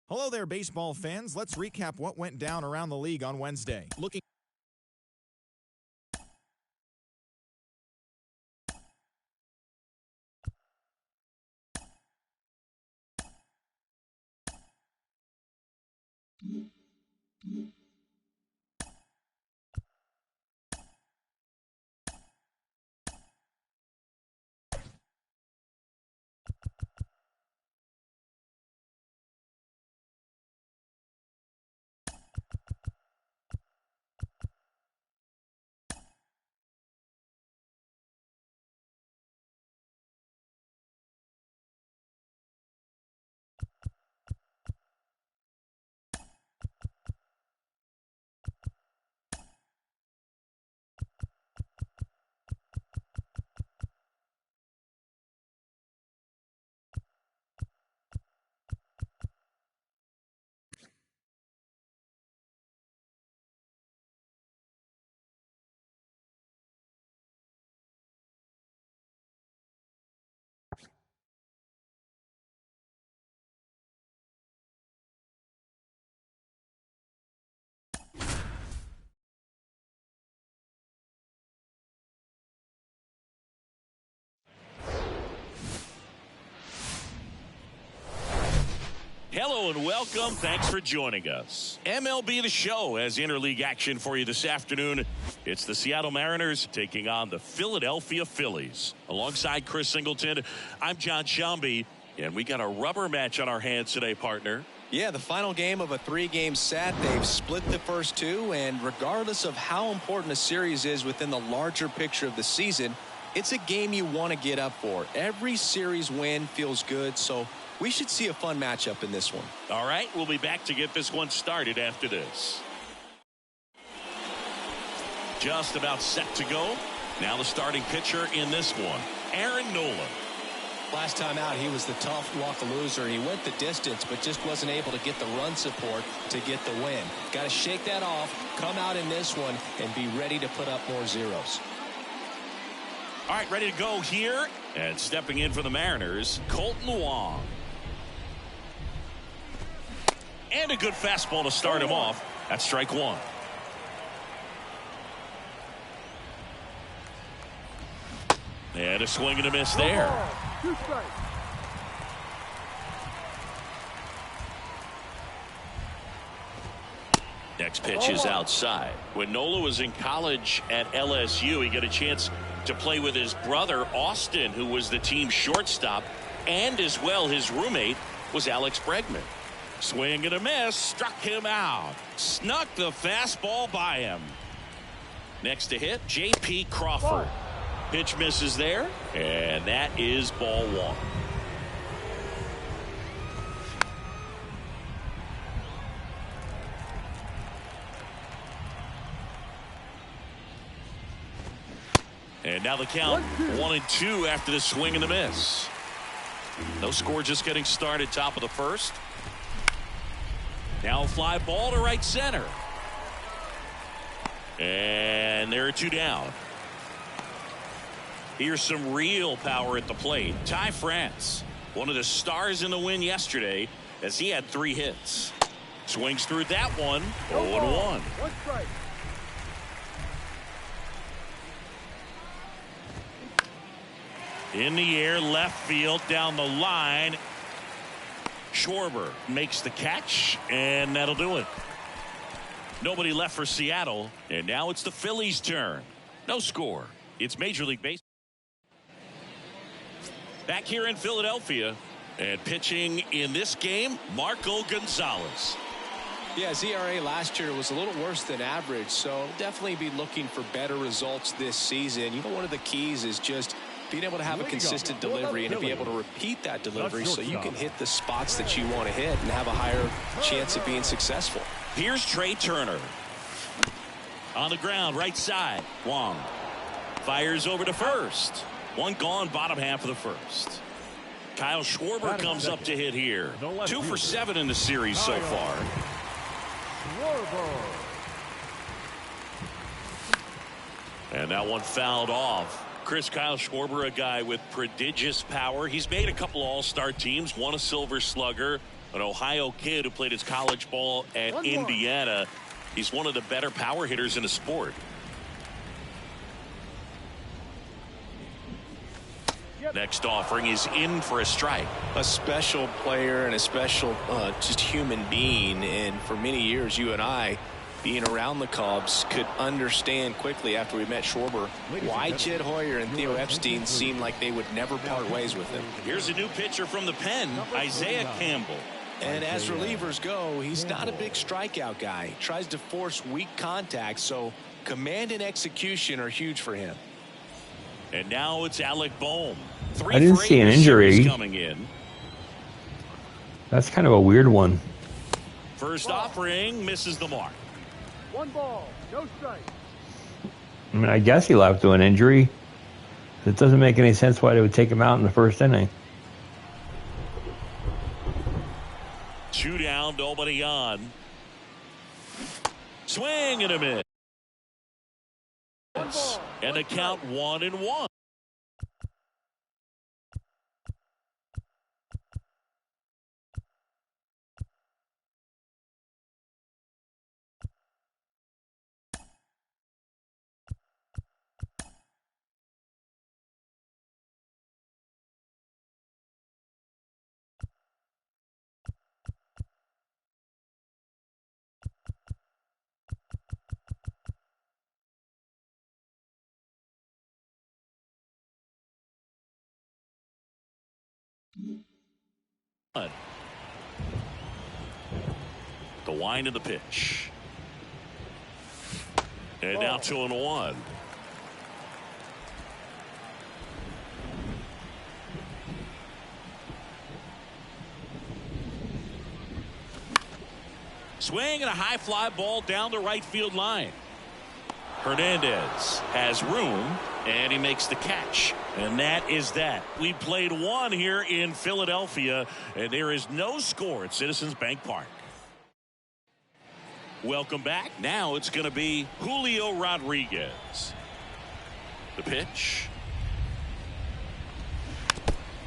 Hello there, baseball fans. Let's recap what went down around the league on Wednesday. Looking Hello and welcome. Thanks for joining us. MLB The Show has interleague action for you this afternoon. It's the Seattle Mariners taking on the Philadelphia Phillies. Alongside Chris Singleton, I'm John Shambi, and we got a rubber match on our hands today, partner. Yeah, the final game of a three-game set. They've split the first two, and regardless of how important a series is within the larger picture of the season, it's a game you want to get up for. Every series win feels good, so we should see a fun matchup in this one. All right, we'll be back to get this one started after this. Just about set to go. Now the starting pitcher in this one, Aaron Nola. Last time out, he was the tough walk-a-loser. He went the distance, but just wasn't able to get the run support to get the win. Got to shake that off, come out in this one, and be ready to put up more zeros. All right, ready to go here. And stepping in for the Mariners, Colton Wong. And a good fastball to start him off. That's strike one. And a swing and a miss there. Next pitch is outside. When Nola was in college at LSU, he got a chance to play with his brother, Austin, who was the team's shortstop, and as well his roommate was Alex Bregman. Swing and a miss, struck him out. Snuck the fastball by him. Next to hit, J.P. Crawford. Pitch misses there, and that is ball one. And now the count 1-2 after the swing and the miss. No score, just getting started, top of the first. Now a fly ball to right center. And there are two down. Here's some real power at the plate. Ty France, one of the stars in the win yesterday, as he had 3 hits. Swings through that one. 0-1. One strike. In the air, left field, down the line. Schwarber makes the catch, and that'll do it. Nobody left for Seattle, and now it's the Phillies' turn. No score. It's Major League Baseball. Back here in Philadelphia, and pitching in this game, Marco Gonzalez. Yeah, ERA last year was a little worse than average, so definitely be looking for better results this season. You know, one of the keys is just being able to have a consistent delivery and to be able to repeat that delivery so you can hit the spots that you want to hit and have a higher chance of being successful. Here's Trey Turner. On the ground, right side. Wong fires over to first. One gone, bottom half of the first. Kyle Schwarber comes up to hit here. 2 for 7 in the series so far. And that one fouled off. Kyle Schwarber, a guy with prodigious power. He's made a couple all-star teams, won a Silver Slugger. an Ohio kid who played his college ball at Indiana. He's one of the better power hitters in the sport. Next offering is in for a strike. A special player and a special just human being. And for many years, you and I, being around the Cubs, could understand quickly after we met Schwarber why Jed Hoyer and Theo Epstein seemed like they would never part ways with him. Here's a new pitcher from the pen, Isaiah Campbell. And as relievers go, he's not a big strikeout guy. He tries to force weak contact, so command and execution are huge for him. And now it's Alec Bohm. I didn't see an injury coming in. That's kind of a weird one. First offering misses the mark. 1 ball, no strike. I mean, I guess he'll have to an injury. It doesn't make any sense why they would take him out in the first inning. 2 down, nobody on. Swing and a miss. And the count 1-1. The wind of the pitch. And now 2-1. Swing and a high fly ball down the right field line. Hernandez has room, and he makes the catch. And that is that. We played 1 here in Philadelphia, and there is no score at Citizens Bank Park. Welcome back. Now it's going to be Julio Rodriguez. The pitch.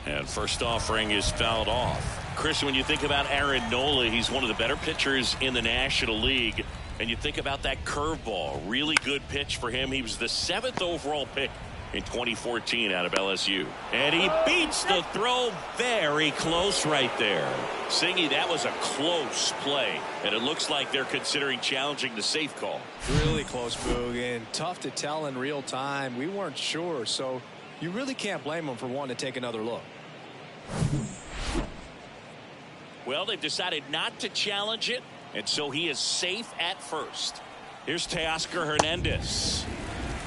And first offering is fouled off. Chris, when you think about Aaron Nola, he's one of the better pitchers in the National League. And you think about that curveball, really good pitch for him. He was the 7th overall pick in 2014 out of LSU. And he beats the throw very close right there. Singy, that was a close play. And it looks like they're considering challenging the safe call. Really close, Boog, and tough to tell in real time. We weren't sure, so you really can't blame them for wanting to take another look. Well, they've decided not to challenge it, and so he is safe at first. Here's Teoscar Hernandez.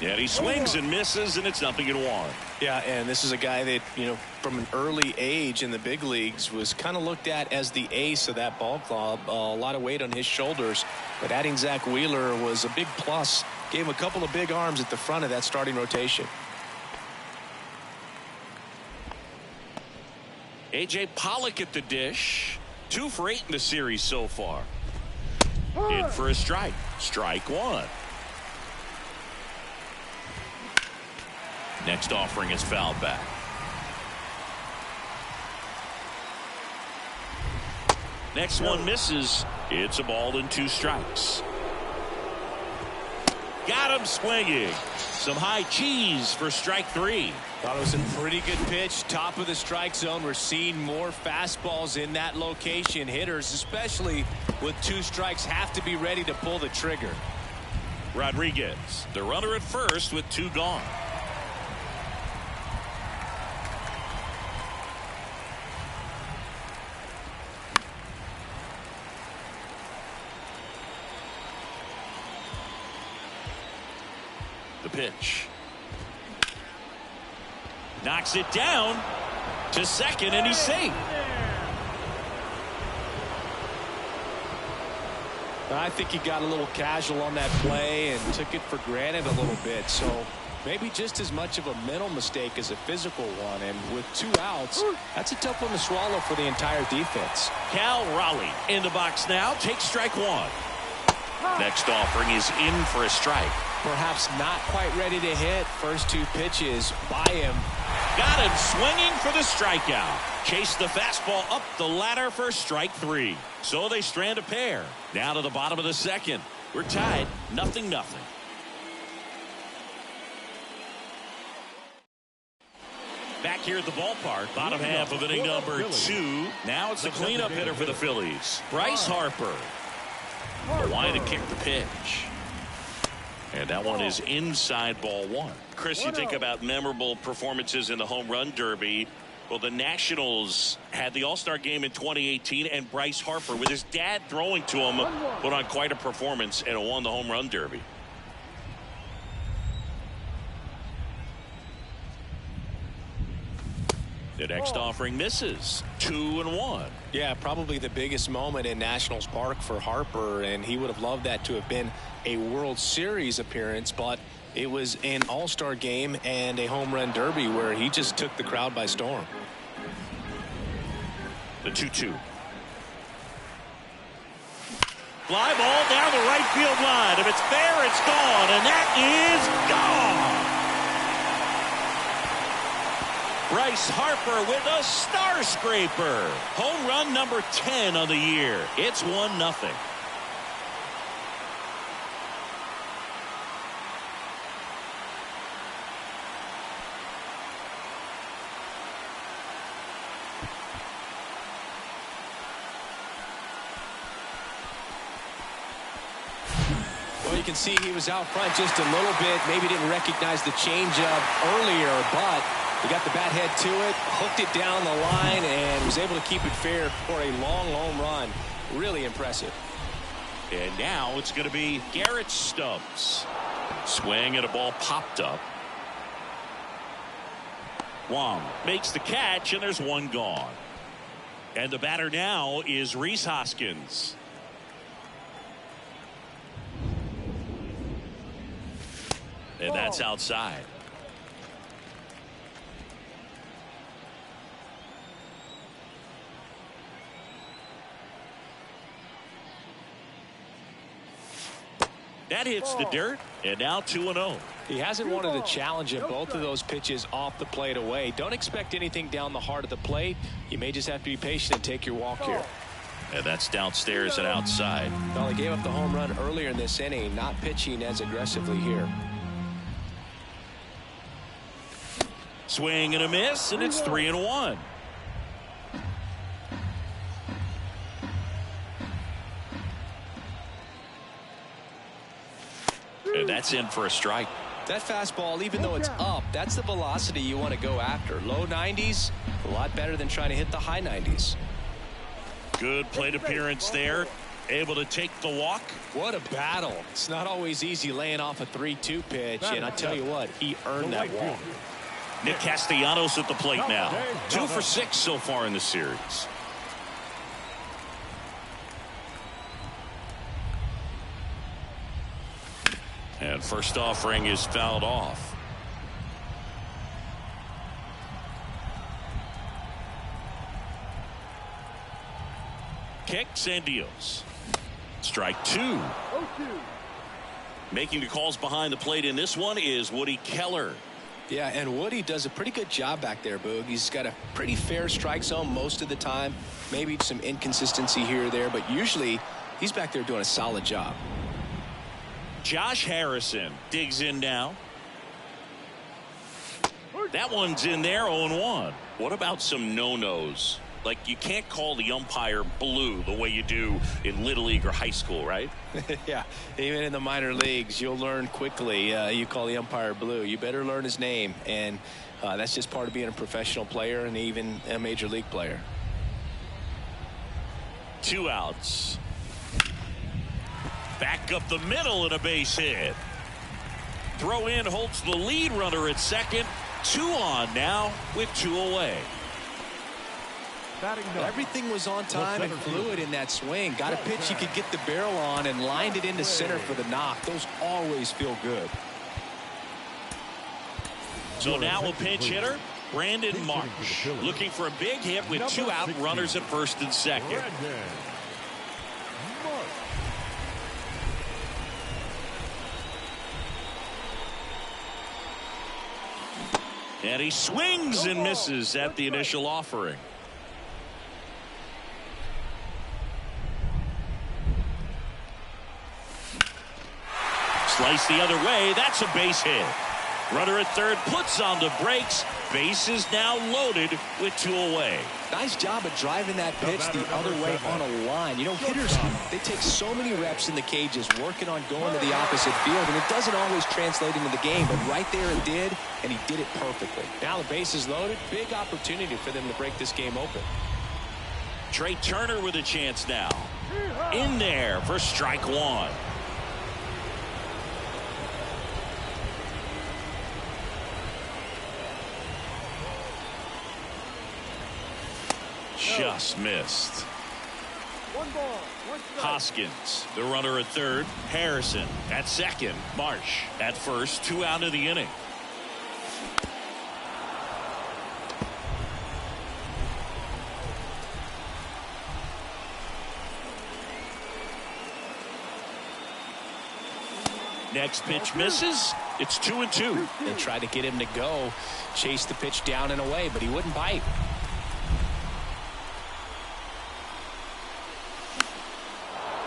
Yeah, he swings and misses, and it's 0-1. Yeah, and this is a guy that, you know, from an early age in the big leagues was kind of looked at as the ace of that ball club. A lot of weight on his shoulders, but adding Zach Wheeler was a big plus. Gave him a couple of big arms at the front of that starting rotation. A.J. Pollock at the dish. 2 for 8 in the series so far. In for a strike. Strike 1. Next offering is fouled back. Next one misses. It's a ball and 2 strikes. Got him swinging. Some high cheese for strike 3. Thought it was a pretty good pitch. Top of the strike zone. We're seeing more fastballs in that location. Hitters, especially with 2 strikes, have to be ready to pull the trigger. Rodriguez, the runner at first with 2 gone. The pitch. Knocks it down to second, and he's safe. I think he got a little casual on that play and took it for granted a little bit. So maybe just as much of a mental mistake as a physical one. And with 2 outs, that's a tough one to swallow for the entire defense. Cal Raleigh in the box now. Takes strike 1. Next offering is in for a strike. Perhaps not quite ready to hit. First 2 pitches by him. Got him swinging for the strikeout. Chased the fastball up the ladder for strike 3. So they strand a pair. Now to the bottom of the second. We're tied 0-0. Back here at the ballpark, bottom half of inning number 2. Now it's the cleanup hitter for the Phillies, Bryce Harper. The line to kick the pitch. And that one is inside ball 1. Chris, you think about memorable performances in the home run derby. Well, the Nationals had the All-Star game in 2018, and Bryce Harper, with his dad throwing to him, put on quite a performance and won the home run derby. The next offering misses. 2-1. Yeah, probably the biggest moment in Nationals Park for Harper, and he would have loved that to have been a World Series appearance, but it was an All-Star game and a home run derby where he just took the crowd by storm. The 2-2. Fly ball down the right field line. If it's fair, it's gone, and that is gone. Bryce Harper with a star scraper. Home run number 10 on the year. It's 1-0. Well, you can see he was out front just a little bit. Maybe didn't recognize the changeup earlier, but he got the bat head to it, hooked it down the line, and was able to keep it fair for a long home run. Really impressive. And now it's going to be Garrett Stubbs. Swing and a ball popped up. Wong makes the catch, and there's one gone. And the batter now is Rhys Hoskins. And that's outside. That hits the dirt, and now 2-0. He hasn't wanted to challenge him. Both of those pitches off the plate away. Don't expect anything down the heart of the plate. You may just have to be patient and take your walk here. And that's downstairs and outside. Well, he gave up the home run earlier in this inning, not pitching as aggressively here. Swing and a miss, and it's 3-1. And that's in for a strike. That fastball, even though it's up, that's the velocity you want to go after. Low 90s, a lot better than trying to hit the high 90s. Good plate appearance there. Able to take the walk. What a battle. It's not always easy laying off a 3-2 pitch, and I tell you what, he earned that walk. Nick Castellanos at the plate now. 2 for 6 so far in the series. And first offering is fouled off. Kicks and deals. Strike 2. Making the calls behind the plate in this one is Woody Keller. Yeah, and Woody does a pretty good job back there, Boog. He's got a pretty fair strike zone most of the time. Maybe some inconsistency here or there, but usually he's back there doing a solid job. Josh Harrison digs in now. That one's in there, 0-1. What about some no-nos? Like, you can't call the umpire blue the way you do in Little League or high school, right? Yeah, even in the minor leagues, you'll learn quickly. You call the umpire blue. You better learn his name, and that's just part of being a professional player and even a major league player. 2 outs. Back up the middle and a base hit. Throw in holds the lead runner at second. 2 on now with 2 away. Everything was on time and fluid in that swing. Got a pitch you could get the barrel on and lined it into center for the knock. Those always feel good. So now a pinch hitter, Brandon Marsh, looking for a big hit with 2 out, runners at first and second. And he swings and misses at the initial offering. Slice the other way. That's a base hit. Runner at third puts on the brakes. Base is now loaded with 2 away. Nice job of driving that pitch the other way on a line. You know, hitters, they take so many reps in the cages working on going to the opposite field, and it doesn't always translate into the game, but right there it did, and he did it perfectly. Now the base is loaded. Big opportunity for them to break this game open. Trey Turner with a chance now. In there for strike 1. Just missed. 1 ball, 1 strike. Hoskins, the runner at third. Harrison at second. Marsh at first. 2 out of the inning. Next pitch misses. It's 2-2. They tried to get him to go, chase the pitch down and away, but he wouldn't bite.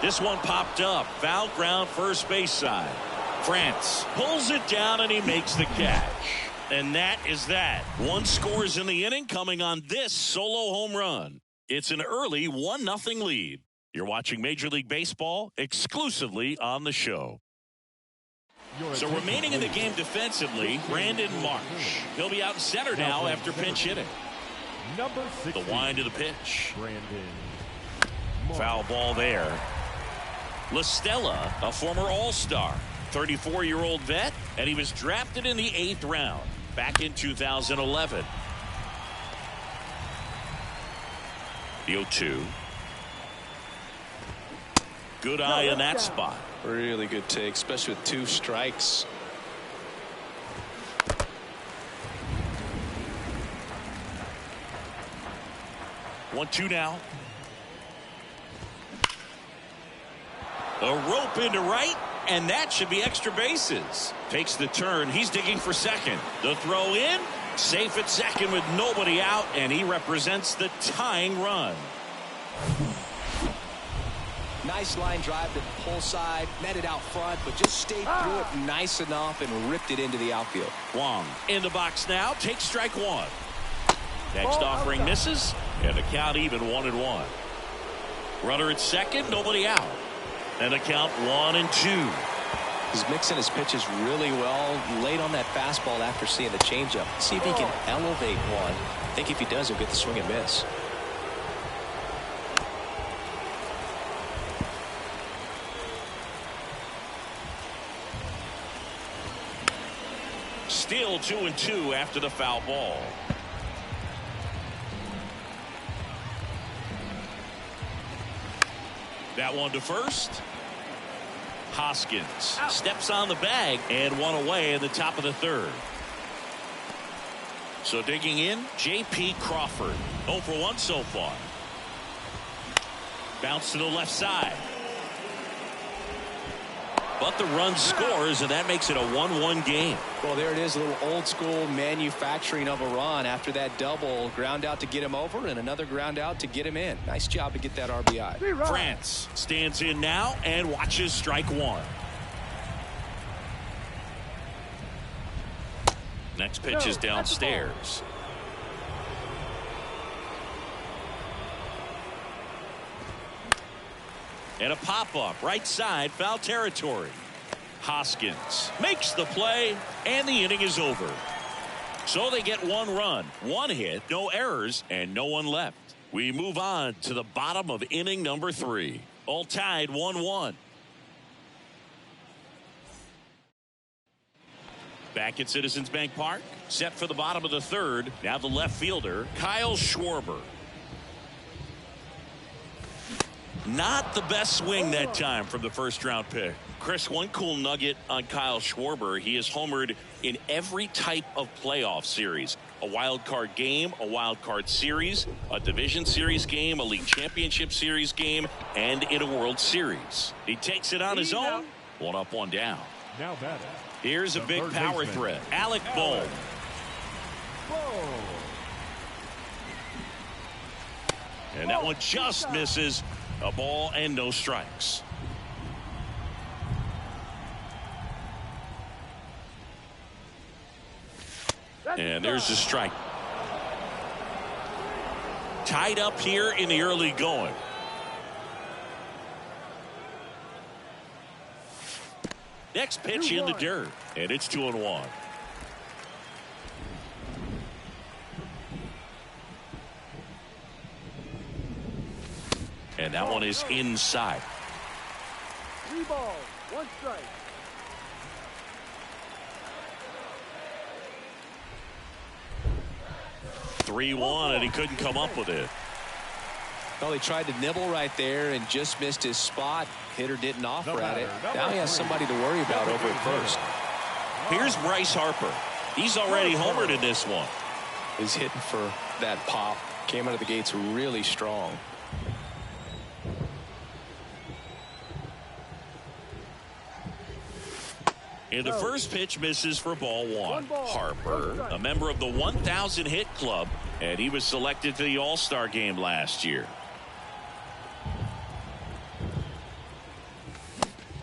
This one popped up. Foul ground first base side. France pulls it down and he makes the catch. And that is that. 1 scores in the inning coming on this solo home run. It's an early 1-0 lead. You're watching Major League Baseball exclusively on the show. So remaining in the game defensively, Brandon Marsh. He'll be out in center now after pinch hitting. The wind of the pitch. Foul ball there. La Stella, a former All-Star, 34-year-old vet, and he was drafted in the 8th round back in 2011. The 0-2. Good eye on that spot. Really good take, especially with 2 strikes. One-two now. A rope into right, and that should be extra bases. Takes the turn. He's digging for second. The throw in. Safe at second with nobody out, and he represents the tying run. Nice line drive to the pull side, met it out front, but just stayed through it nice enough and ripped it into the outfield. Wong in the box now. Takes strike 1. Next offering misses, and the count even 1-1. Runner at second, nobody out. And the count 1-2. He's mixing his pitches really well. Late on that fastball after seeing the changeup. See if he can elevate one. I think if he does, he'll get the swing and miss. Still 2-2 after the foul ball. That one to first. Hoskins steps on the bag and 1 away in the top of the 3rd. So digging in, J.P. Crawford. 0 for 1 so far. Bounce to the left side. But the run scores, and that makes it a 1-1 game. Well, there it is, a little old school manufacturing of a run after that double. Ground out to get him over and another ground out to get him in. Nice job to get that RBI. France stands in now and watches strike 1. Next pitch is downstairs. And a pop-up right side, foul territory. Hoskins makes the play, and the inning is over. So they get 1 run, 1 hit, no errors, and no one left. We move on to the bottom of inning number 3. All tied 1-1. Back at Citizens Bank Park, set for the bottom of the 3rd. Now the left fielder, Kyle Schwarber. Not the best swing that time from the 1st round pick. Chris, one cool nugget on Kyle Schwarber. He has homered in every type of playoff series. A wild card game, a wild card series, a division series game, a league championship series game, and in a World Series. He takes it on his own. 1 up, 1 down. Now batting. Here's a big power threat. Alec Bohm. Ball. And that one just misses. A ball and no strikes. And there's a strike. Tied up here in the early going. Next pitch in the dirt, and it's 2-1. And that one is inside. 3 balls, 1 strike. (3-1), and he couldn't come up with it. Well, he tried to nibble right there and just missed his spot. Hitter didn't offer at it. Now he has somebody to worry about over at first. Here's Bryce Harper. He's already homered in this one. He's hitting for that pop. Came out of the gates really strong. And the first pitch misses for ball 1. Harper, a member of the 1,000 hit club, and he was selected to the All-Star game last year.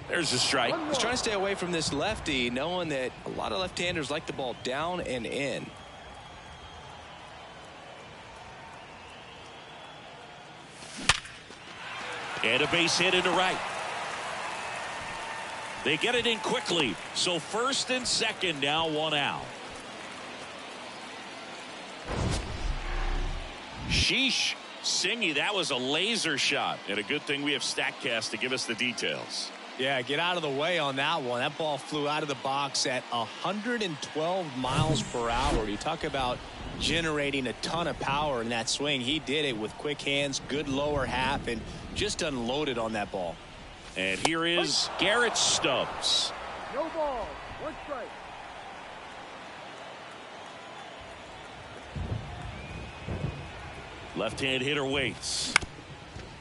There's a strike. He's trying to stay away from this lefty, knowing that a lot of left-handers like the ball down and in. And a base hit into right. They get it in quickly. So first and second, now 1 out. Sheesh. Singy, that was a laser shot. And a good thing we have StatCast to give us the details. Yeah, get out of the way on that one. That ball flew out of the box at 112 miles per hour. You talk about generating a ton of power in that swing. He did it with quick hands, good lower half, and just unloaded on that ball. And here is Garrett Stubbs. No ball, 1 strike. Left-hand hitter waits.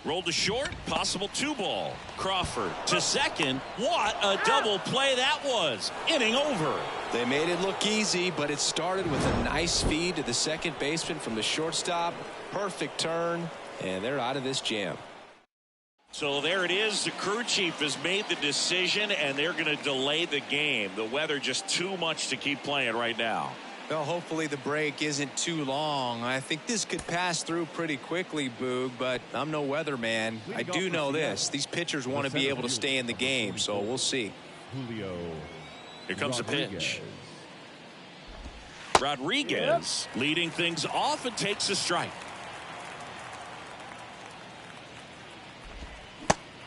Rolled to short, possible 2-ball. Crawford to second. What a double play that was. Inning over. They made it look easy, but it started with a nice feed to the second baseman from the shortstop. Perfect turn, and they're out of this jam. So there it is. The crew chief has made the decision, and they're going to delay the game. The weather just too much to keep playing right now. Well, hopefully the break isn't too long. I think this could pass through pretty quickly, Boog, but I'm no weatherman. I do know this. These pitchers want to be able to stay in the game, so we'll see. Here comes a pitch. Rodriguez leading things off and takes a strike.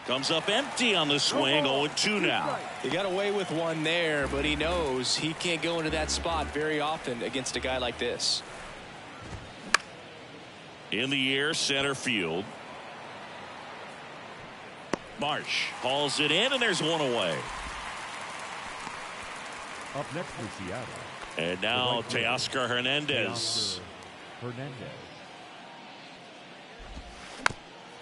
Comes up empty on the swing. 0-2 now. He got away with one there, but he knows he can't go into that spot very often against a guy like this. In the air, center field. Marsh hauls it in, and there's one away. Up next for Seattle. And now Teoscar Hernandez.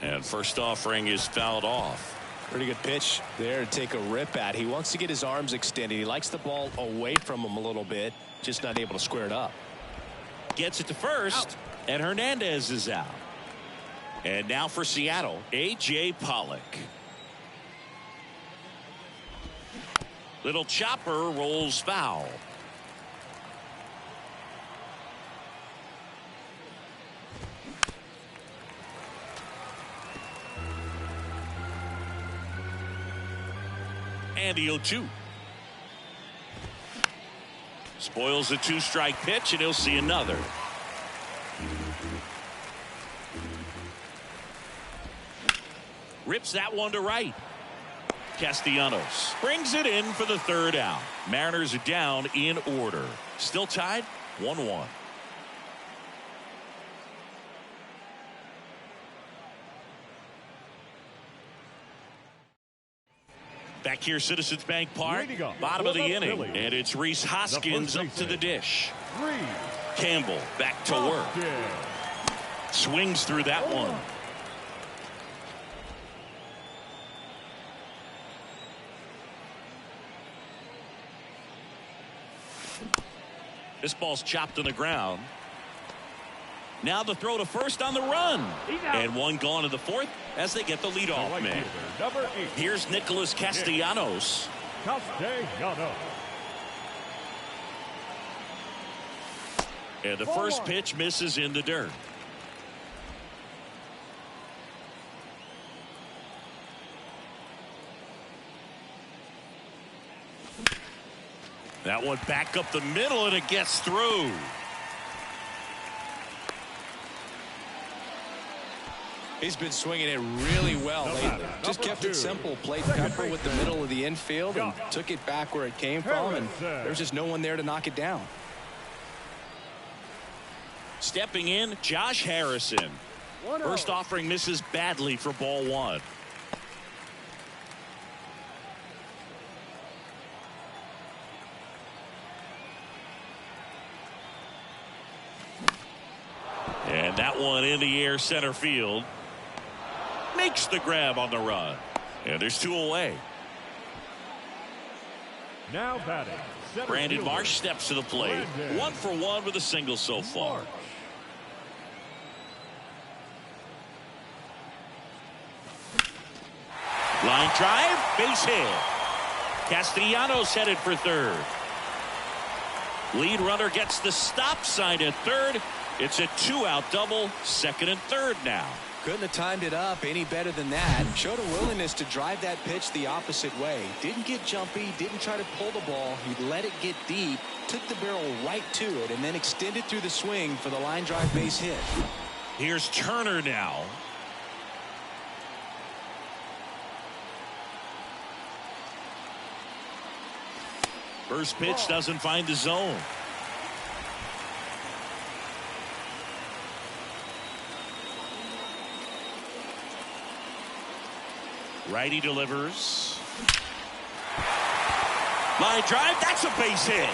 And first offering is fouled off. Pretty good pitch there to take a rip at. He wants to get his arms extended. He likes the ball away from him a little bit, just not able to square it up. Gets it to first, and Hernandez is out. And now for Seattle, A.J. Pollock. Little chopper rolls foul. And the 0-2. Spoils a 2-strike pitch, and he'll see another. Rips that one to right. Castellanos brings it in for the 3rd out. Mariners are down in order. Still tied 1-1. Back here, Citizens Bank Park, bottom of the inning, and it's Rhys Hoskins up to the dish. Campbell back to work. Swings through that one. This ball's chopped on the ground. Now the throw to first on the run. And one gone in the fourth as they get the leadoff man. Number 8. Here's Nicholas Castellanos. Castellanos. And the first pitch misses in the dirt. That one back up the middle, and it gets through. He's been swinging it really well lately. Just kept it simple. Played pepper with the middle of the infield and took it back where it came from, and there's just no one there to knock it down. Stepping in, Josh Harrison. First offering misses badly for ball one. And that one in the air center field. Makes the grab on the run. And there's 2 away. Now batting. Brandon Marsh steps to the plate. 1 for 1 with a single so far. Line drive, base hit. Castellanos headed for third. Lead runner gets the stop sign at third. It's a 2-out double, second and third now. Couldn't have timed it up any better than that. Showed a willingness to drive that pitch the opposite way. Didn't get jumpy, didn't try to pull the ball. He let it get deep, took the barrel right to it, and then extended through the swing for the line drive base hit. Here's Turner now. First pitch doesn't find the zone. Righty delivers. Line drive, that's a base hit.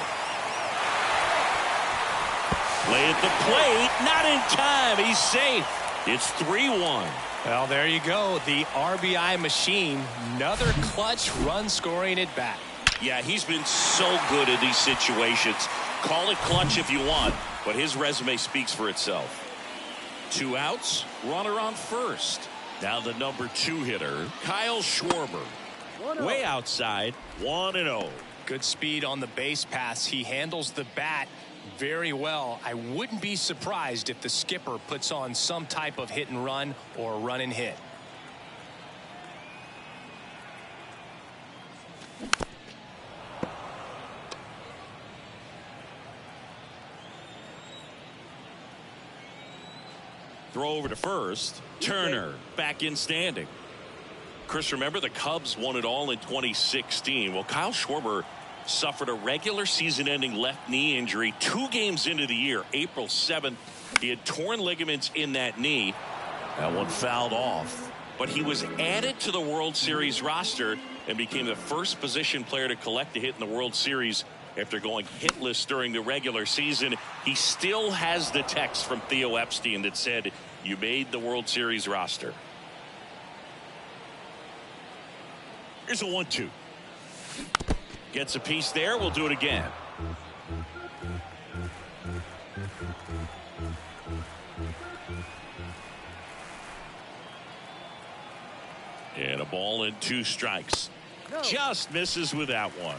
Play at the plate, not in time, he's safe. It's 3-1. Well, there you go, the RBI machine. Another clutch run scoring at bat. Yeah, he's been so good in these situations. Call it clutch if you want, but his resume speaks for itself. 2 outs, runner on first. Now the number 2 hitter, Kyle Schwarber. Way outside, 1-0. Good speed on the base pass. He handles the bat very well. I wouldn't be surprised if the skipper puts on some type of hit and run or run and hit. Throw over to first. Turner back in standing. Chris, remember the Cubs won it all in 2016. Well, Kyle Schwarber suffered a regular season-ending left knee injury 2 games into the year. April 7th, he had torn ligaments in that knee. That one fouled off. But he was added to the World Series roster and became the first position player to collect a hit in the World Series after going hitless during the regular season. He still has the text from Theo Epstein that said, "You made the World Series roster." Here's a 1-2. Gets a piece there. We'll do it again. And a ball and 2 strikes. Just misses with that one.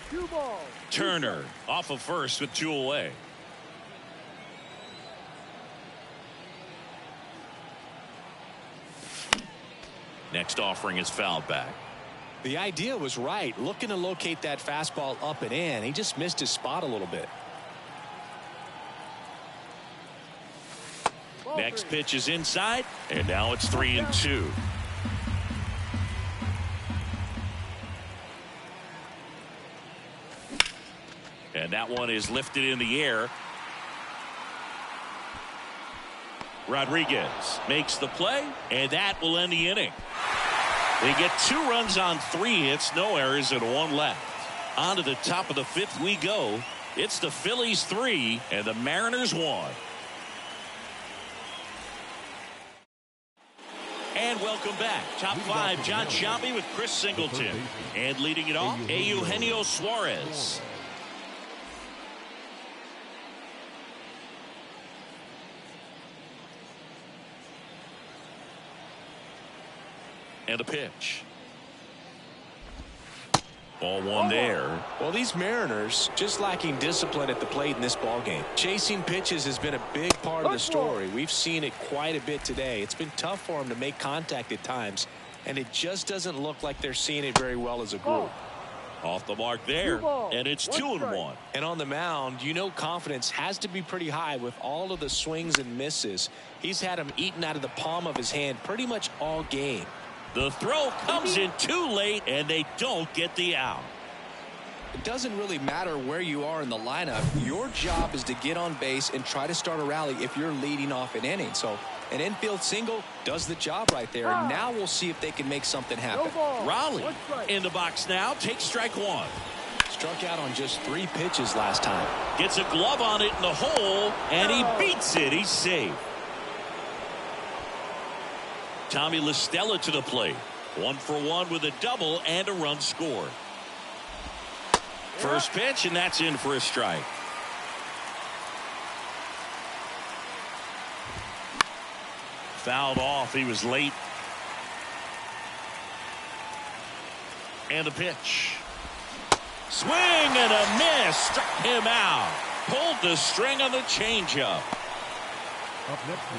2 balls. Turner off of first with 2 away. Next offering is fouled back. The idea was right, looking to locate that fastball up and in. He just missed his spot a little bit. Next pitch is inside, and now it's 3-2. And that one is lifted in the air. Rodriguez makes the play, and that will end the inning. They get 2 runs on 3 hits, no errors, and 1 left. On to the top of the 5th we go. It's the Phillies 3 and the Mariners 1. And welcome back. Top 5, John Sciambi with Chris Singleton. And leading it off, Eugenio Suarez. And the pitch. Ball one there. Well, these Mariners just lacking discipline at the plate in this ball game. Chasing pitches has been a big part of the story. We've seen it quite a bit today. It's been tough for them to make contact at times, and it just doesn't look like they're seeing it very well as a group. Off the mark there, and it's 2-1. And on the mound, you know, confidence has to be pretty high with all of the swings and misses. He's had them eaten out of the palm of his hand pretty much all game. The throw comes in too late, and they don't get the out. It doesn't really matter where you are in the lineup. Your job is to get on base and try to start a rally if you're leading off an inning. So an infield single does the job right there. And now we'll see if they can make something happen. Raleigh in the box now. Takes strike one. Struck out on just 3 pitches last time. Gets a glove on it in the hole, and he beats it. He's safe. Tommy LaStella to the plate. 1 for 1 with a double and a run scored. First pitch, and that's in for a strike. Fouled off. He was late. And the pitch. Swing and a miss. Struck him out. Pulled the string on the changeup.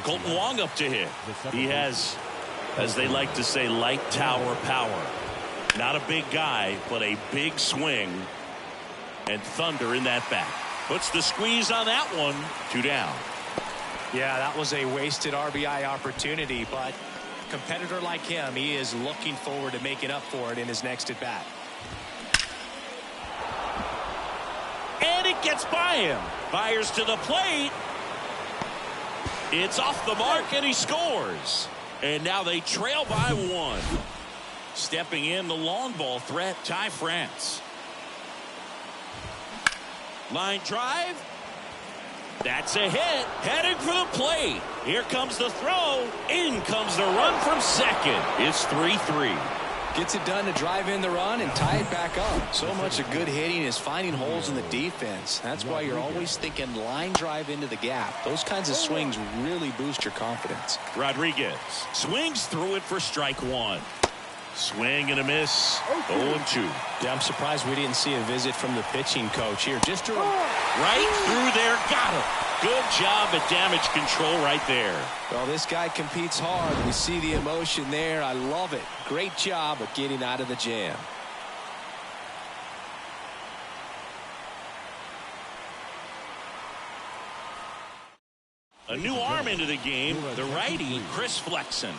Colton Wong up to hit. He has, as they like to say, light tower power. Not a big guy, but a big swing. And thunder in that bat. Puts the squeeze on that one. 2 down. Yeah, that was a wasted RBI opportunity, but a competitor like him, he is looking forward to making up for it in his next at bat. And it gets by him. Fires to the plate. It's off the mark, and he scores. And now they trail by 1. Stepping in the long ball threat, Ty France. Line drive. That's a hit. Heading for the plate. Here comes the throw. In comes the run from second. It's 3-3. Gets it done to drive in the run and tie it back up. So much of good hitting is finding holes in the defense. That's why you're always thinking line drive into the gap. Those kinds of swings really boost your confidence. Rodriguez swings through it for strike 1. Swing and a miss. 0-2. Yeah, I'm surprised we didn't see a visit from the pitching coach here. Just right through there. Got it. Good job at damage control right there. Well, this guy competes hard. We see the emotion there. I love it. Great job of getting out of the jam. A new arm into the game, the righty, Chris Flexen.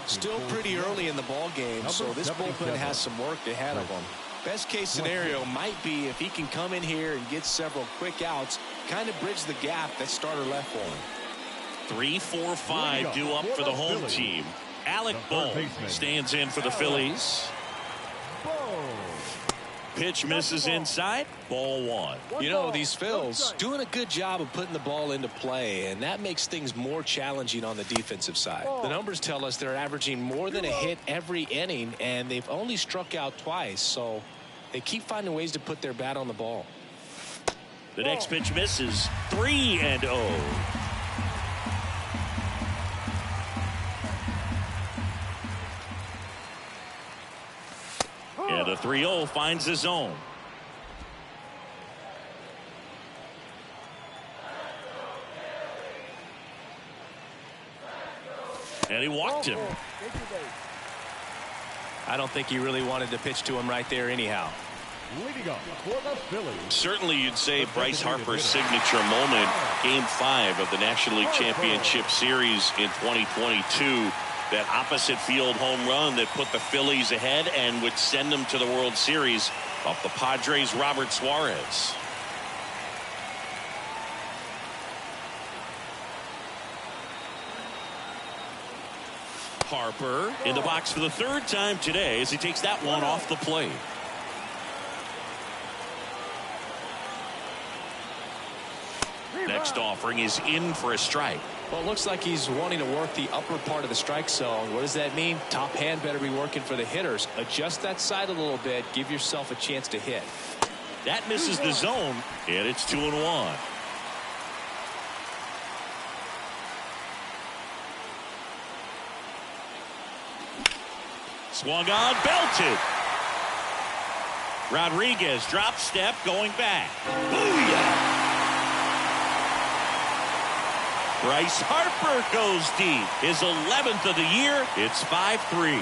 Still pretty early in the ball game, so this bullpen has some work ahead of them. Best case scenario might be if he can come in here and get several quick outs, kind of bridge the gap that starter left for him. 3, 4, 5 due up for the home team. Alec Bohm stands in for the Phillies. Pitch misses inside. Ball 1. You know, these Phils doing a good job of putting the ball into play, and that makes things more challenging on the defensive side. The numbers tell us they're averaging more than a hit every inning, and they've only struck out twice, so they keep finding ways to put their bat on the ball. The next pitch misses. 3-0. And a 3-0 finds the zone. And he walked him. I don't think he really wanted to pitch to him right there anyhow. Leading up for the Phillies. Certainly you'd say Bryce Harper's signature moment, Game 5 of the National League Championship Series in 2022. That opposite field home run that put the Phillies ahead and would send them to the World Series off the Padres' Robert Suarez. Harper in the box for the 3rd time today as he takes that one off the plate. Next offering is in for a strike. Well, it looks like he's wanting to work the upper part of the strike zone. What does that mean? Top hand better be working for the hitters. Adjust that side a little bit. Give yourself a chance to hit. That misses the zone, and it's 2-1. Swung on, belted. Rodriguez drop step going back. Booyah! Bryce Harper goes deep. His 11th of the year. It's 5-3.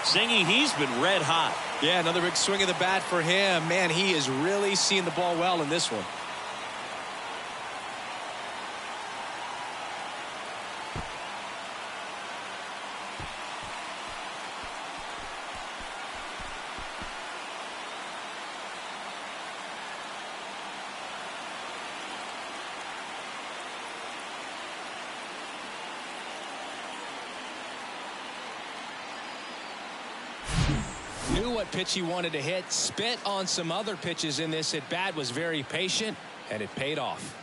Singy, he's been red hot. Yeah, another big swing of the bat for him. Man, he is really seeing the ball well in this one. Knew what pitch he wanted to hit, spit on some other pitches in this at bat, was very patient, and it paid off.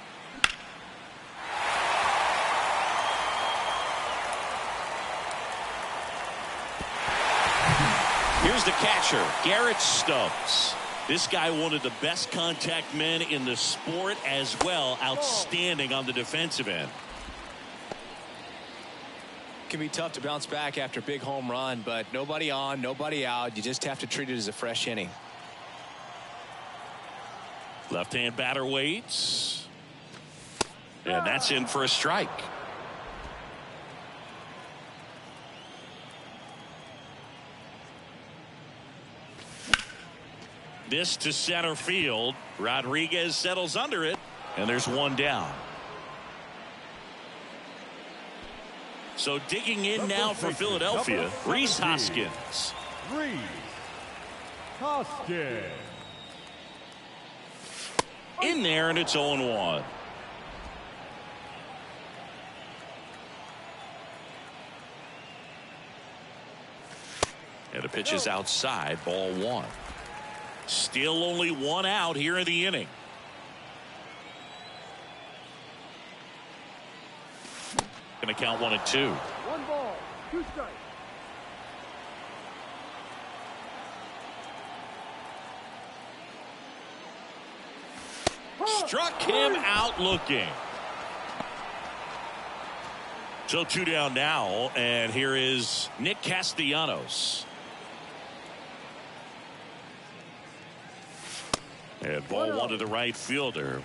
Here's the catcher, Garrett Stubbs. This guy, one of the best contact men in the sport as well. Outstanding on the defensive end. Can be tough to bounce back after a big home run, but nobody on, nobody out. You just have to treat it as a fresh inning. Left-hand batter waits. And that's in for a strike. This to center field. Rodriguez settles under it, and there's one down. So digging in now for Philadelphia, Rhys Hoskins. Rhys Hoskins. In there, and it's 0-1. And the pitch is outside, ball one. Still only one out here in the inning. Going to count 1-2. 1 ball, 2 strikes. Struck him out looking. So 2 down now, and here is Nick Castellanos. And ball 1 to the right fielder.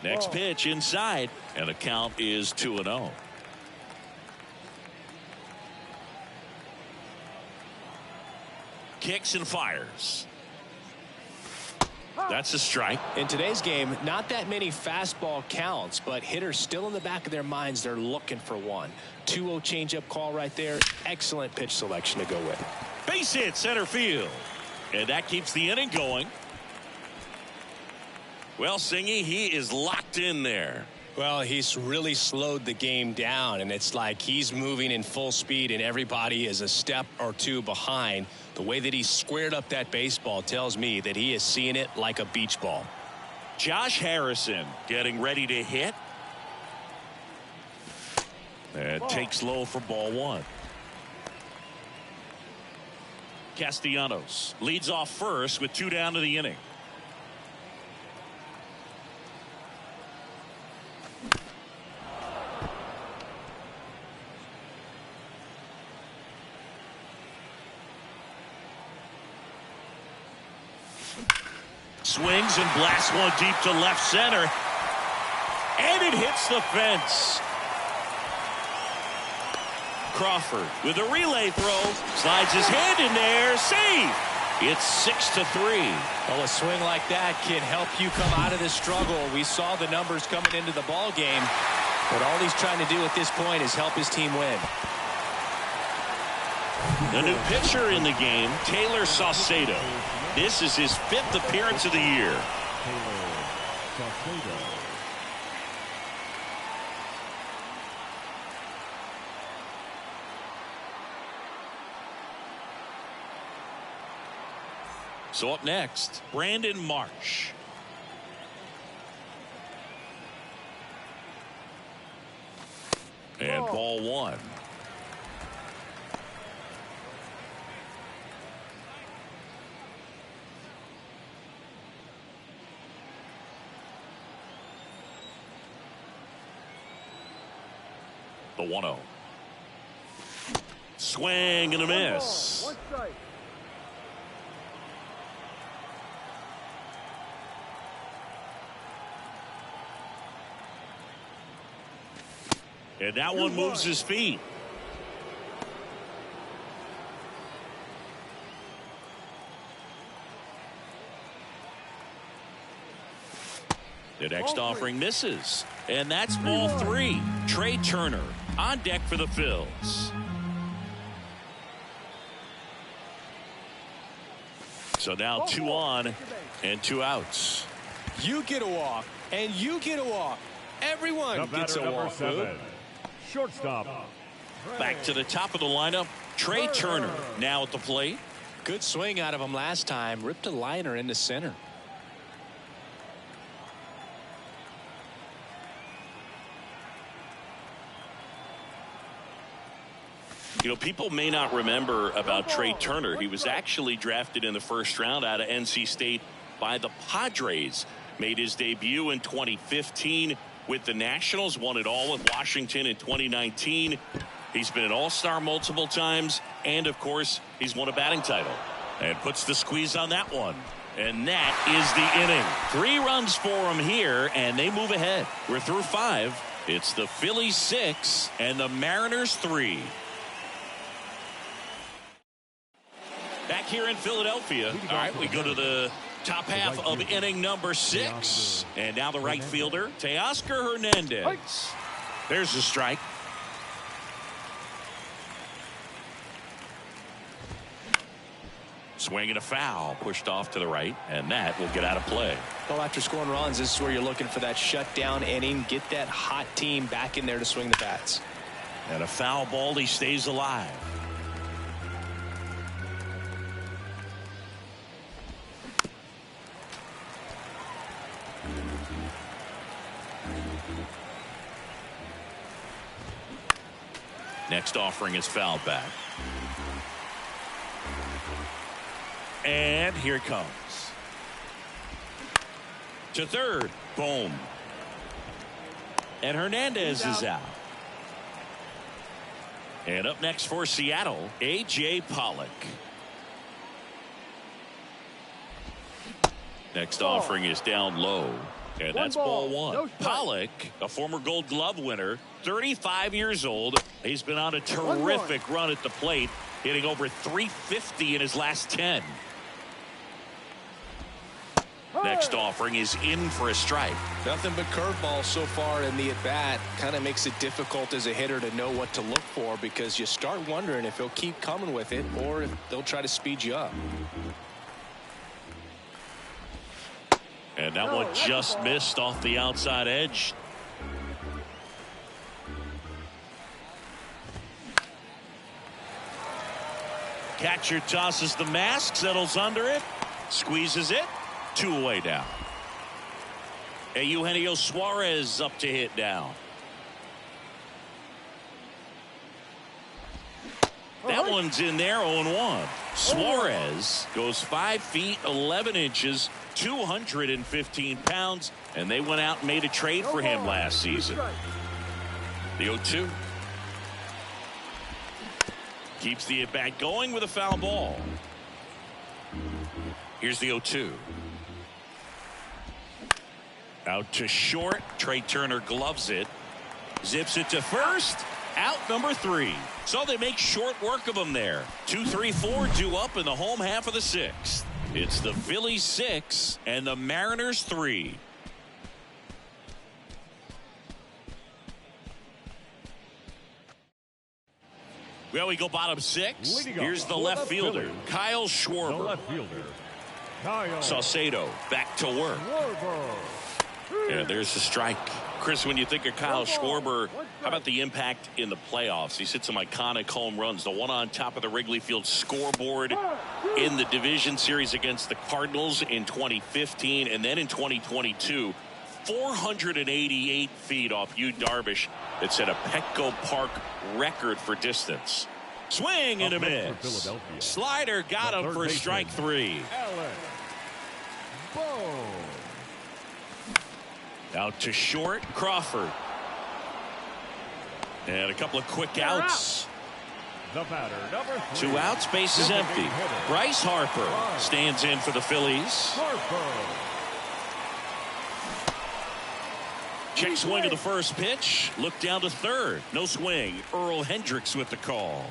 Next pitch inside, and the count is 2-0. Kicks and fires. That's a strike. In today's game, not that many fastball counts, but hitters still in the back of their minds, they're looking for one. 2-0 changeup call right there. Excellent pitch selection to go with. Base hit center field. And that keeps the inning going. Well, Singy, he is locked in there. Well, he's really slowed the game down, and it's like he's moving in full speed, and everybody is a step or two behind. The way that he squared up that baseball tells me that he is seeing it like a beach ball. Josh Harrison getting ready to hit. And takes low for ball 1. Castellanos leads off first with 2 down to the inning. Swings and blasts one deep to left center. And it hits the fence. Crawford with a relay throw. Slides his hand in there. Save. It's 6-3. Well, a swing like that can help you come out of this struggle. We saw the numbers coming into the ball game, but all he's trying to do at this point is help his team win. The new pitcher in the game, Taylor Saucedo. This is his 5th appearance of the year. Taylor Saucedo. So up next, Brandon Marsh. And ball 1. The 1-0. Swing and a miss. One strike. And that one moves his feet. The next offering misses. And that's ball 3. Trey Turner on deck for the Phillies. So now 2 on and 2 outs. You get a walk, and you get a walk. Everyone gets a walk. 7. Shortstop. Back to the top of the lineup. Trey Turner now at the plate. Good swing out of him last time. Ripped a liner into center. You know, people may not remember about Trey Turner. He was actually drafted in the first round out of NC State by the Padres. Made his debut in 2015 with the Nationals. Won it all with Washington in 2019. He's been an all-star multiple times. And, of course, he's won a batting title. And puts the squeeze on that one. And that is the inning. 3 runs for him here, and they move ahead. We're through 5. It's the Phillies 6 and the Mariners 3. Back here in Philadelphia. All right, we go to the top half of inning number 6. And now the right fielder, Teoscar Hernandez. There's a strike. Swing and a foul, pushed off to the right, and that will get out of play. Well, after scoring runs, this is where you're looking for that shutdown inning. Get that hot team back in there to swing the bats. And a foul ball, he stays alive. Next offering is fouled back. And here it comes. To third. Boom. And Hernandez is out. And up next for Seattle, A.J. Pollock. Next offering is down low. And that's ball 1. No Pollock, a former Gold Glove winner, 35 years old. He's been on a terrific run at the plate, hitting over 350 in his last 10. Next offering is in for a strike. Nothing but curveballs so far in the at-bat. Kind of makes it difficult as a hitter to know what to look for because you start wondering if he'll keep coming with it or if they'll try to speed you up. And that one just missed off the outside edge. Catcher tosses the mask, settles under it, squeezes it, 2 away down. And Eugenio Suarez up to hit down. That one's in there, 0-1. Suarez goes 5 feet 11 inches, 215 pounds, and they went out and made a trade for him last season. The 0-2. Keeps the at-bat going with a foul ball. Here's the 0-2. Out to short. Trey Turner gloves it. Zips it to first. Out number 3. So they make short work of him there. 2, 3, 4 due up in the home half of the 6th. It's the Phillies 6 and the Mariners 3. Well, we go bottom 6. Here's the left fielder, Kyle Schwarber. Saucedo back to work. Yeah, there's the strike. Chris, when you think of Kyle Schwarber, how about the impact in the playoffs? He's hit some iconic home runs. The one on top of the Wrigley Field scoreboard in the division series against the Cardinals in 2015. And then in 2022, 488 feet off Yu Darvish. That set a Petco Park record for distance. Swing and a miss. Slider got him for strike 3. Out to short, Crawford. And a couple of quick outs. The batter, number 3. 2 outs, base is empty. Bryce Harper stands in for the Phillies. Check swing of the first pitch. Look down to third. No swing. Earl Hendricks with the call.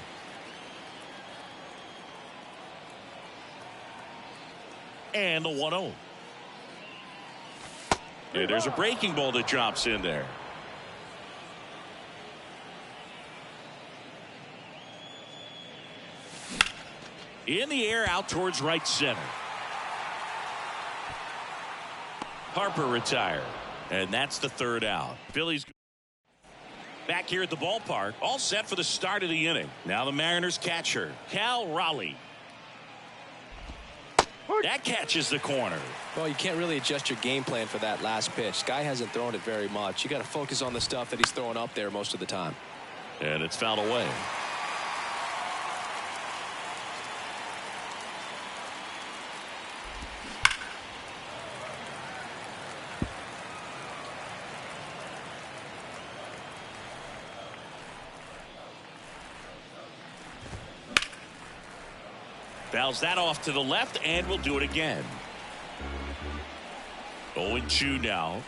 And the 1-0. And there's a breaking ball that drops in there. In the air, out towards right center. Harper retired. And that's the 3rd out. Phillies back here at the ballpark, all set for the start of the inning. Now the Mariners catcher, Cal Raleigh. That catches the corner. Well, you can't really adjust your game plan for that last pitch. Guy hasn't thrown it very much. You got to focus on the stuff that he's throwing up there most of the time. And it's fouled away. Fouls that off to the left, and we'll do it again. 0-2 now.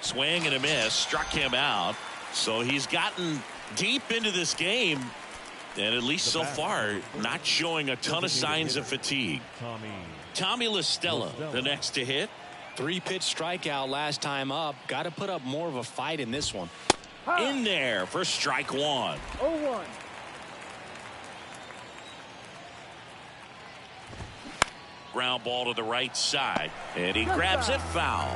Swing and a miss. Struck him out. So he's gotten deep into this game, and at least so far, not showing a ton of signs of fatigue. Tommy LaStella, the next to hit. 3-pitch strikeout last time up. Got to put up more of a fight in this one. In there for strike 1. 0-1. Ground ball to the right side, and he grabs it foul.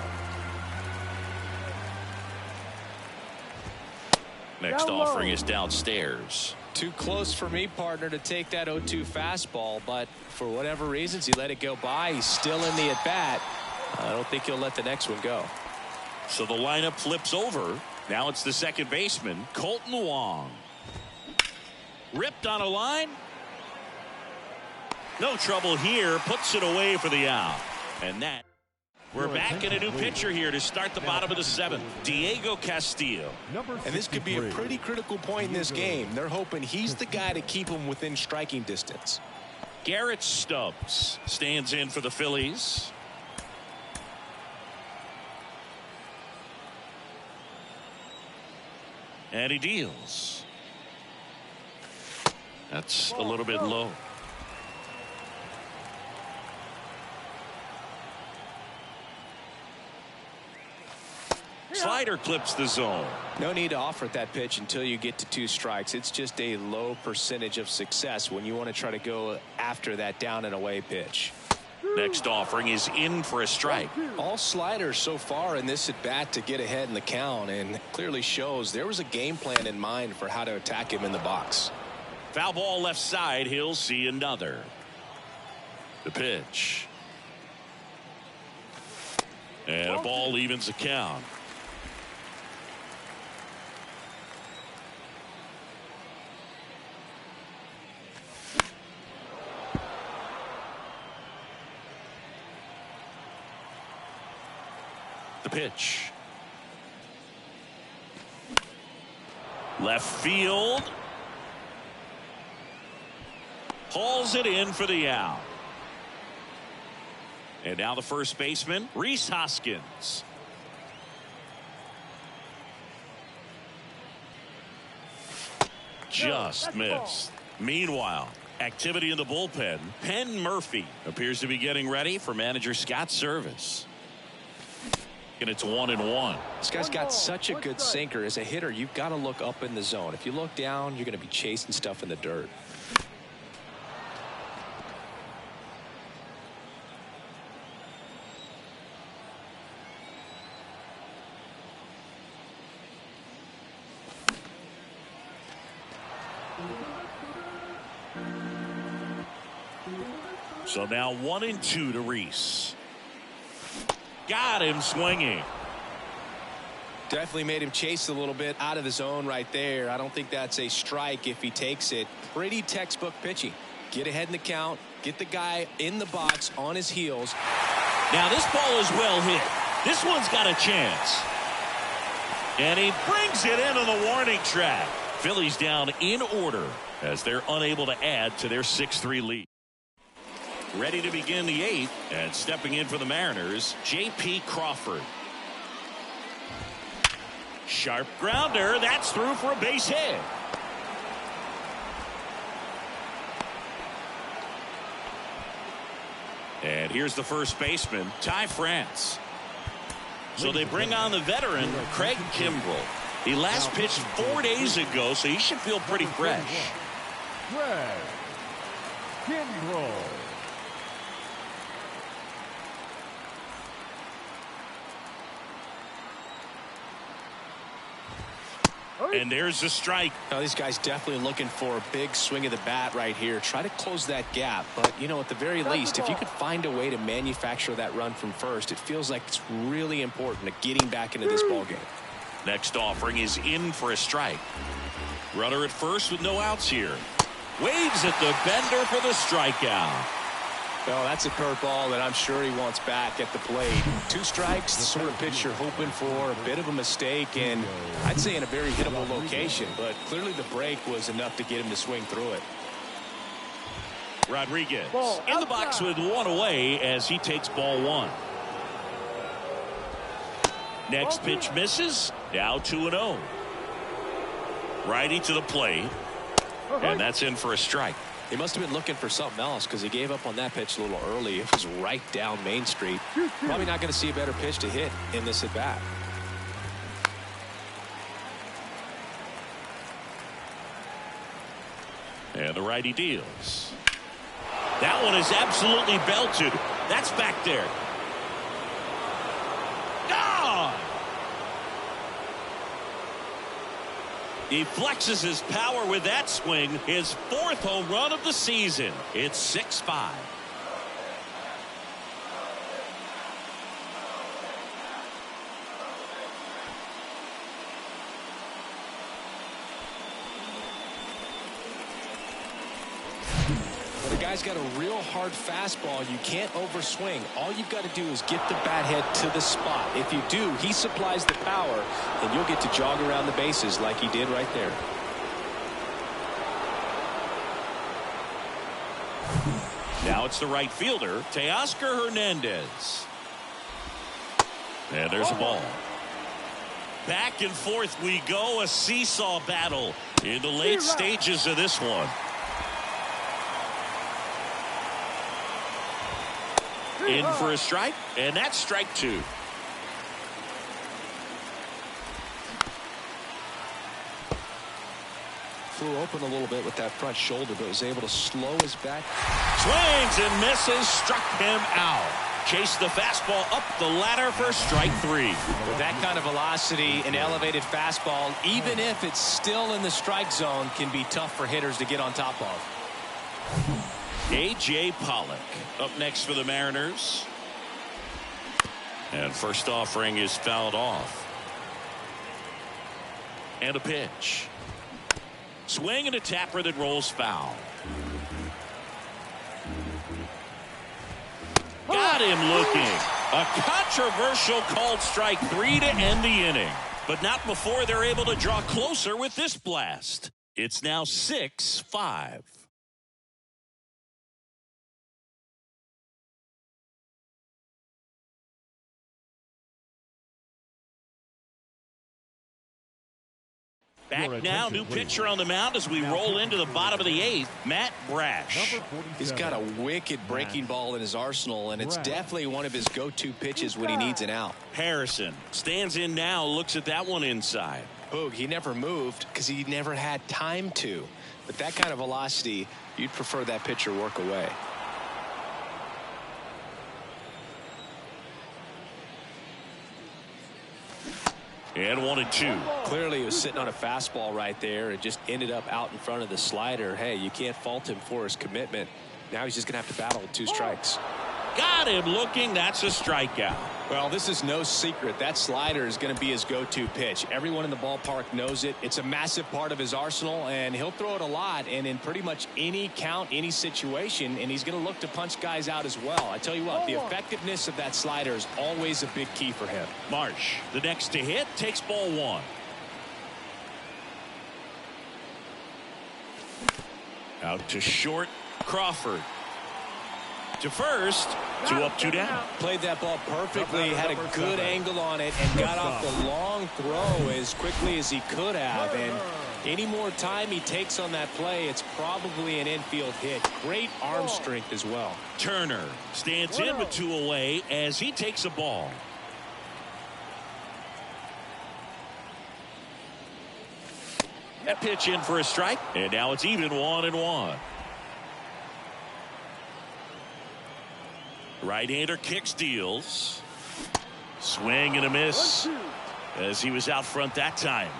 Next offering is downstairs. Too close for me, partner, to take that 0-2 fastball, but for whatever reasons, he let it go by. He's still in the at-bat. I don't think he'll let the next one go. So the lineup flips over. Now it's the second baseman, Colton Wong. Ripped on a line. No trouble here. Puts it away for the out. And that. We're back in a new pitcher here to start the bottom of the 7th. Diego Castillo. And this could be a pretty critical point in this game. They're hoping he's the guy to keep him within striking distance. Garrett Stubbs stands in for the Phillies. And he deals. That's a little bit low. Slider clips the zone. No need to offer that pitch until you get to 2 strikes. It's just a low percentage of success when you want to try to go after that down and away pitch. Next offering is in for a strike. All sliders so far in this at bat to get ahead in the count, and clearly shows there was a game plan in mind for how to attack him in the box. Foul ball left side. He'll see another. The pitch. And a ball evens the count. The pitch. Left field. Hauls it in for the out. And now the first baseman, Rhys Hoskins. Just missed. Meanwhile, activity in the bullpen. Penn Murphy appears to be getting ready for manager Scott's service. And it's 1-1. This guy's got such a good sinker. As a hitter, you've got to look up in the zone. If you look down, you're going to be chasing stuff in the dirt. So now 1-2 to Rhys. Got him swinging. Definitely made him chase a little bit out of the zone right there. I don't think that's a strike if he takes it. Pretty textbook pitching. Get ahead in the count. Get the guy in the box on his heels. Now this ball is well hit. This one's got a chance. And he brings it into the warning track. Phillies down in order as they're unable to add to their 6-3 lead. Ready to begin the 8th, and stepping in for the Mariners, J.P. Crawford. Sharp grounder. That's through for a base hit. And here's the first baseman, Ty France. So they bring on the veteran, Craig Kimbrell. He last pitched 4 days ago, so he should feel pretty fresh. Craig Kimbrell. And there's a strike. Now, these guys definitely looking for a big swing of the bat right here. Try to close that gap. But, you know, at the very least, if you could find a way to manufacture that run from first, it feels like it's really important to getting back into this ballgame. Next offering is in for a strike. Runner at first with no outs here. Waves at the bender for the strikeout. Well, that's a curveball that I'm sure he wants back at the plate. 2 strikes, the sort of pitch you're hoping for. A bit of a mistake, and I'd say in a very hittable location. But clearly the break was enough to get him to swing through it. Rodriguez in the box with 1 away as he takes ball 1. Next pitch misses. Now 2-0. Righty to the plate. And that's in for a strike. He must have been looking for something else because he gave up on that pitch a little early. It was right down Main Street. Probably not going to see a better pitch to hit in this at bat. And the righty deals. That one is absolutely belted. That's back there. Gone! He flexes his power with that swing. His 4th home run of the season. It's 6-5. But the guy's got a real hard fastball. You can't overswing. All you've got to do is get the bat head to the spot. If you do, he supplies the power, and you'll get to jog around the bases like he did right there. Now it's the right fielder, Teoscar Hernandez. And there's a ball. Back and forth we go, a seesaw battle in the late stages of this one. In for a strike, and that's strike 2. Flew open a little bit with that front shoulder, but was able to slow his back. Swings and misses, struck him out. Chased the fastball up the ladder for strike 3. With that kind of velocity, an elevated fastball, even if it's still in the strike zone, can be tough for hitters to get on top of. A.J. Pollock up next for the Mariners. And first offering is fouled off. And a pitch. Swing and a tapper that rolls foul. Got him looking. A controversial called strike 3 to end the inning. But not before they're able to draw closer with this blast. It's now 6-5. Back now, new pitcher on the mound as we roll into the bottom of the 8th, Matt Brash. He's got a wicked breaking ball in his arsenal, and it's definitely one of his go-to pitches when he needs an out. Harrison stands in now, looks at that one inside. Boog, he never moved because he never had time to. But that kind of velocity, you'd prefer that pitcher work away. And 1-2. Clearly, he was sitting on a fastball right there and just ended up out in front of the slider. Hey, you can't fault him for his commitment. Now he's just going to have to battle with 2 strikes. Got him looking. That's a strikeout. Well, this is no secret. That slider is going to be his go-to pitch. Everyone in the ballpark knows it. It's a massive part of his arsenal, and he'll throw it a lot and in pretty much any count, any situation, and he's going to look to punch guys out as well. I tell you what, the effectiveness of that slider is always a big key for him. Marsh, the next to hit, takes ball one. Out to short, Crawford. To first, 2 up, 2 down. Played that ball perfectly, had a good angle on it, and got off the long throw as quickly as he could have. And any more time he takes on that play, it's probably an infield hit. Great arm strength as well. Turner stands in with 2 away as he takes a ball. That pitch in for a strike, and now it's even 1-1. Right-hander kicks, deals. Swing and a miss as he was out front that time.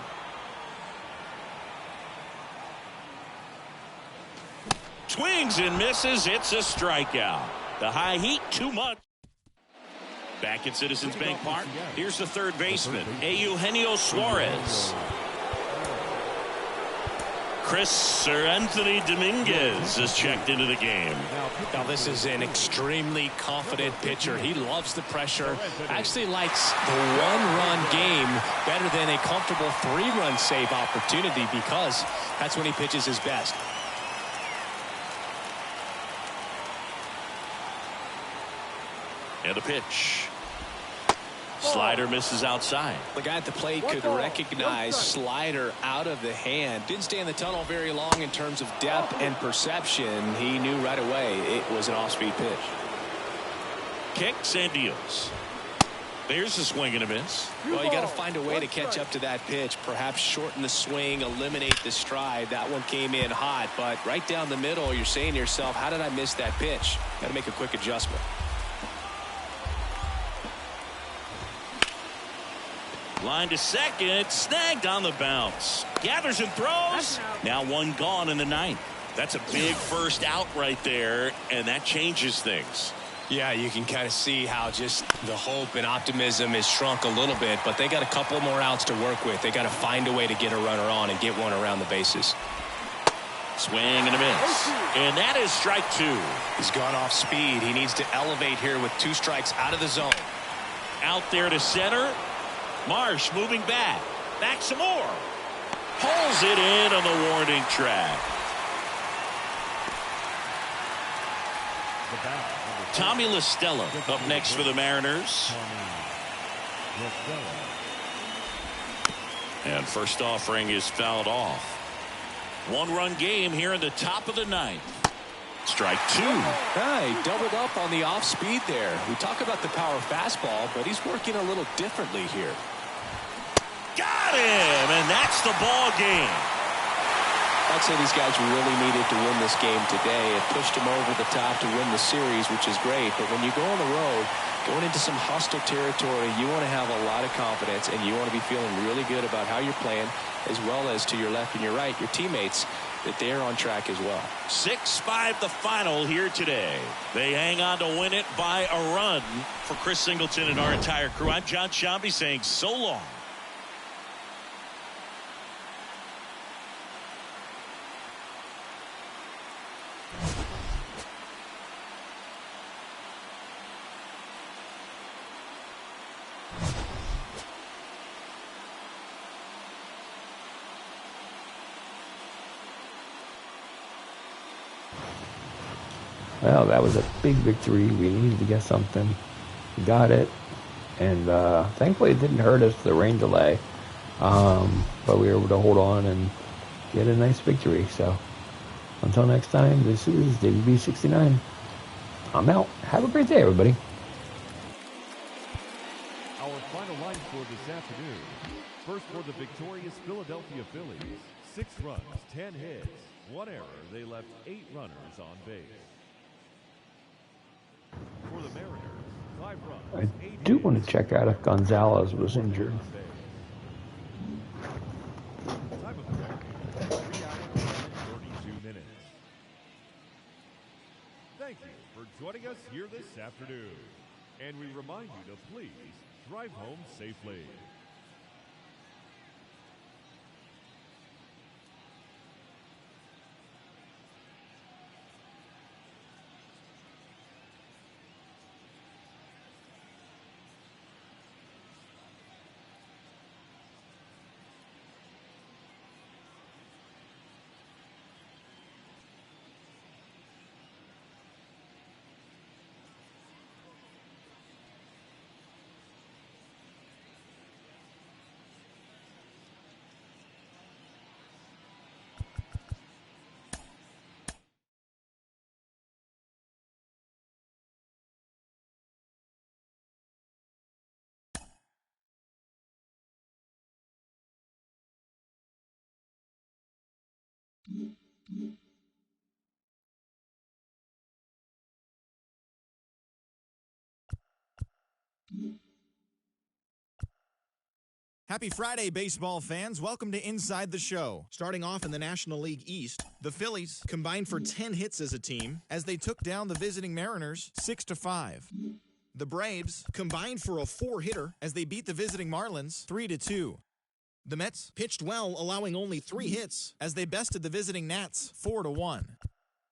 Swings and misses. It's a strikeout. The high heat, too much. Back at Citizens Bank Park, here's the third baseman, Eugenio Suarez. Anthony Dominguez has checked into the game. Now this is an extremely confident pitcher. He loves the pressure. Actually likes the one-run game better than a comfortable 3-run save opportunity because that's when he pitches his best. And a pitch. Slider misses outside. The guy at the plate could recognize slider out of the hand. Didn't stay in the tunnel very long in terms of depth and perception. He knew right away it was an off-speed pitch. Kicks and deals. There's a swing and a miss. Well, you got to find a way to catch up to that pitch. Perhaps shorten the swing, eliminate the stride. That one came in hot, but right down the middle, you're saying to yourself, how did I miss that pitch? Got to make a quick adjustment. Line to second, snagged on the bounce. Gathers and throws. Now 1 gone in the 9th. That's a big first out right there, and that changes things. Yeah, you can kind of see how just the hope and optimism is shrunk a little bit, but they got a couple more outs to work with. They got to find a way to get a runner on and get one around the bases. Swing and a miss. And that is strike 2. He's gone off speed. He needs to elevate here with 2 strikes out of the zone. Out there to center. Marsh moving back. Back some more. Pulls it in on the warning track. Tommy LaStella up next for the Mariners. And first offering is fouled off. 1-run game here in the top of the 9th. Strike 2. He doubled up on the off speed there. We talk about the power fastball, but he's working a little differently here. Got him, and that's the ball game. I'd say these guys really needed to win this game today. It pushed them over the top to win the series, which is great. But when you go on the road, going into some hostile territory, you want to have a lot of confidence, and you want to be feeling really good about how you're playing, as well as to your left and your right, your teammates, that they're on track as well. 6-5 the final here today. They hang on to win it by a run. For Chris Singleton and our entire crew, I'm John Shambi saying so long. Well, that was a big victory. We needed to get something. We got it. And thankfully it didn't hurt us, the rain delay. But we were able to hold on and get a nice victory. So until next time, this is WB69. I'm out. Have a great day, everybody. Our final line score this afternoon. First for the victorious Philadelphia Phillies. 6 runs, 10 hits, 1 error. They left 8 runners on base. For the Mariners, 5 runs. I do want to check out if Gonzalez was injured. Time of play, 3 hours and 32 minutes. Thank you for joining us here this afternoon. And we remind you to please drive home safely. Happy Friday, baseball fans. Welcome to Inside the Show. Starting off in the National League East, the Phillies combined for 10 hits as a team as they took down the visiting Mariners 6-5. The Braves combined for a 4-hitter as they beat the visiting Marlins 3-2. The Mets pitched well, allowing only 3 hits as they bested the visiting Nats 4-1.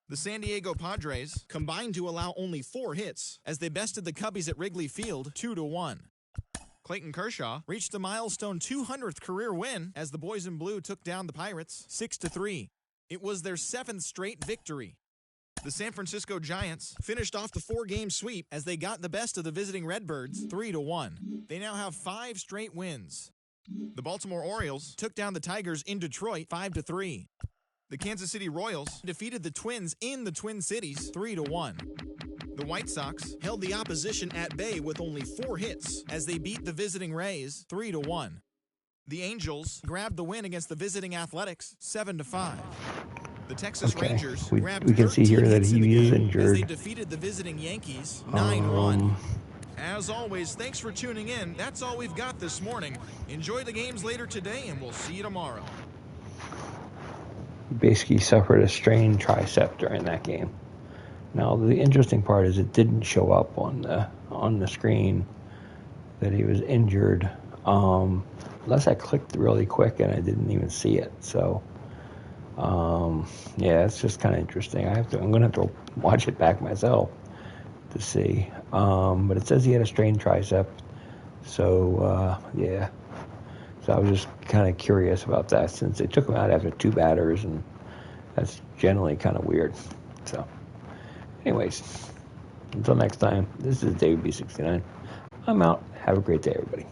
The San Diego Padres combined to allow only 4 hits as they bested the Cubbies at Wrigley Field 2-1. Clayton Kershaw reached a milestone 200th career win as the Boys in Blue took down the Pirates 6-3. It was their 7th straight victory. The San Francisco Giants finished off the 4-game sweep as they got the best of the visiting Redbirds 3-1. They now have 5 straight wins. The Baltimore Orioles took down the Tigers in Detroit 5-3. The Kansas City Royals defeated the Twins in the Twin Cities 3-1. The White Sox held the opposition at bay with only 4 hits as they beat the visiting Rays 3-1. The Angels grabbed the win against the visiting Athletics 7-5. The Texas Rangers grabbed we can see here that he is injured as they defeated the visiting Yankees 9-1. As always, thanks for tuning in. That's all we've got this morning. Enjoy the games later today, and we'll see you tomorrow. He basically suffered a strained tricep during that game. Now, the interesting part is it didn't show up on the screen that he was injured, unless I clicked really quick and I didn't even see it. So, yeah, it's just kind of interesting. I'm going to have to watch it back myself to see. But it says he had a strained tricep. So, yeah. So I was just kind of curious about that since they took him out after 2 batters, and that's generally kind of weird. So. Anyways, until next time, this is David B69. I'm out. Have a great day, everybody.